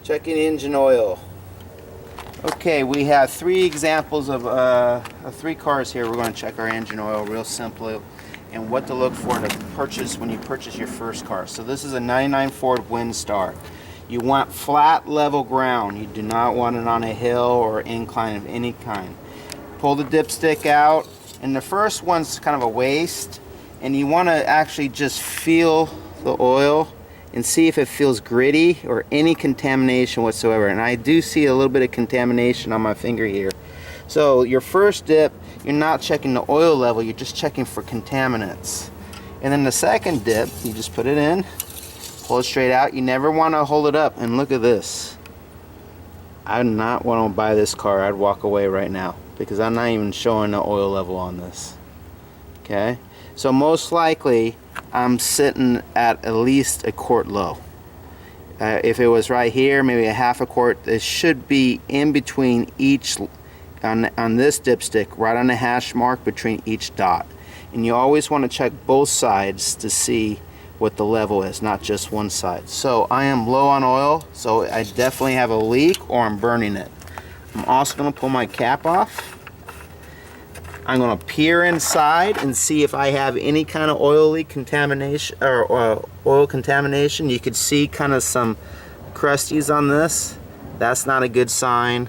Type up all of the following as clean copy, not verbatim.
Checking engine oil. Okay, we have three examples of three cars here. We're going to check our engine oil real simply and what to look for to purchase when you purchase your first car. So this is a 99 Ford Windstar. You want flat, level ground. You do not want it on a hill or incline of any kind. Pull the dipstick out, and the first one's kind of a waste, and you want to actually just feel the oil and see if it feels gritty or any contamination whatsoever. And I do see a little bit of contamination on my finger here. So your first dip, you're not checking the oil level, you're just checking for contaminants. And then the second dip, you just put it in, pull it straight out. You never want to hold it up. And look at this. I would not want to buy this car. I'd walk away right now because I'm not even showing the oil level on this. Okay, so most likely I'm sitting at least a quart low. If it was right here, maybe a half a quart. It should be in between each, on this dipstick, right on the hash mark between each dot. And you always want to check both sides to see what the level is, not just one side. So I am low on oil, so I definitely have a leak or I'm burning it. I'm also going to pull my cap off. I'm going to peer inside and see if I have any kind of oil leak contamination or oil contamination. You could see kind of some crusties on this. That's not a good sign.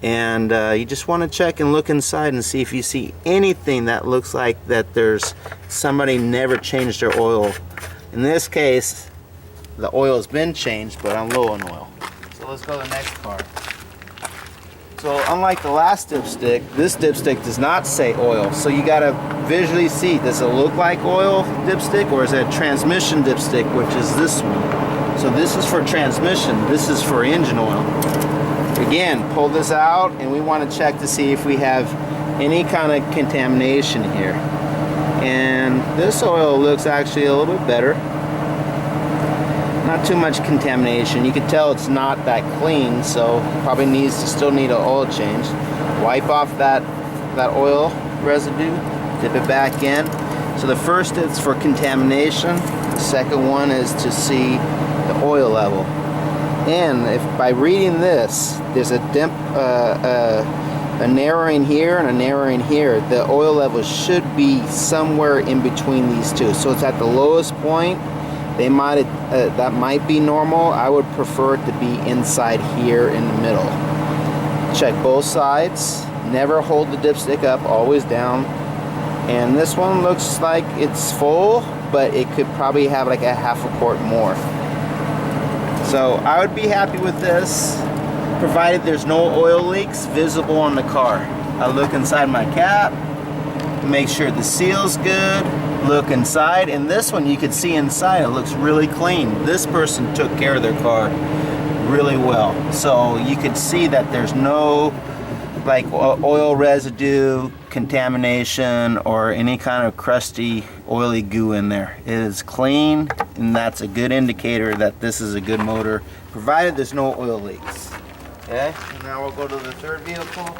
And you just want to check and look inside and see if you see anything that looks like that there's somebody never changed their oil. In this case, the oil has been changed, but I'm low on oil. So let's go to the next car. So unlike the last dipstick, this dipstick does not say oil. So you gotta visually see, does it look like oil dipstick or is it a transmission dipstick, which is this one? So this is for transmission, this is for engine oil. Again, pull this out and we want to check to see if we have any kind of contamination here. And this oil looks actually a little bit better. Not too much contamination. You can tell it's not that clean, so probably still need an oil change. Wipe off that oil residue, dip it back in. So the first is for contamination. The second one is to see the oil level. And if by reading this, there's a narrowing here and a narrowing here. The oil level should be somewhere in between these two. So it's at the lowest point. That might be normal. I would prefer it to be inside here in the middle. Check both sides. Never hold the dipstick up, always down. And this one looks like it's full, but it could probably have like a half a quart more. So I would be happy with this, provided there's no oil leaks visible on the car. I look inside my cap, make sure the seal's good, look inside, and this one you can see inside, it looks really clean. This person took care of their car really well. So you could see that there's no like oil residue, contamination, or any kind of crusty, oily goo in there. It is clean, and that's a good indicator that this is a good motor, provided there's no oil leaks. Okay, and now we'll go to the third vehicle.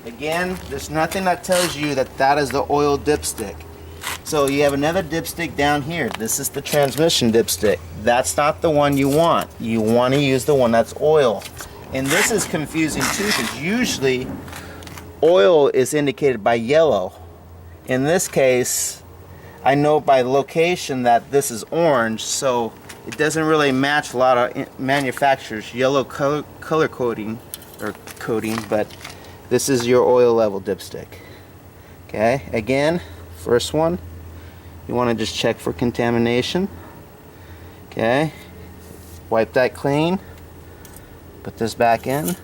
Again, there's nothing that tells you that that is the oil dipstick. So you have another dipstick down here. This is the transmission dipstick. That's not the one you want. You want to use the one that's oil. And this is confusing too, because usually oil is indicated by yellow. In this case, I know by location that this is orange, so it doesn't really match a lot of manufacturers' yellow color coding, but this is your oil level dipstick. Okay, again, first one, you want to just check for contamination. Okay, wipe that clean. Put this back in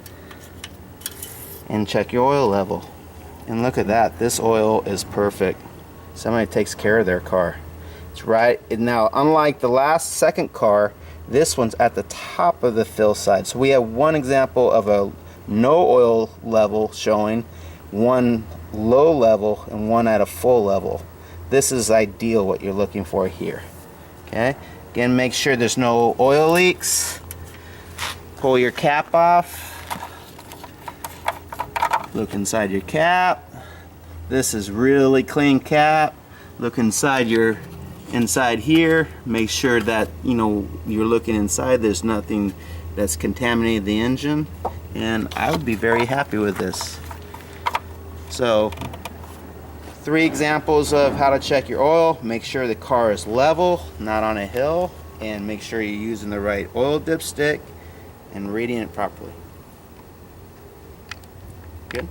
and check your oil level. And look at that, this oil is perfect. Somebody takes care of their car. It's right now, unlike the second car, this one's at the top of the fill side. So we have one example of a no oil level showing, one low level, and one at a full level. This is ideal what you're looking for here. Okay, again, make sure there's no oil leaks. Pull your cap off. Look inside your cap. This is really clean cap. Look inside your inside here, make sure that you're looking inside, there's nothing that's contaminated the engine, and I would be very happy with this. So 3 examples of how to check your oil. Make sure the car is level, not on a hill, and make sure you're using the right oil dipstick and reading it properly. Good.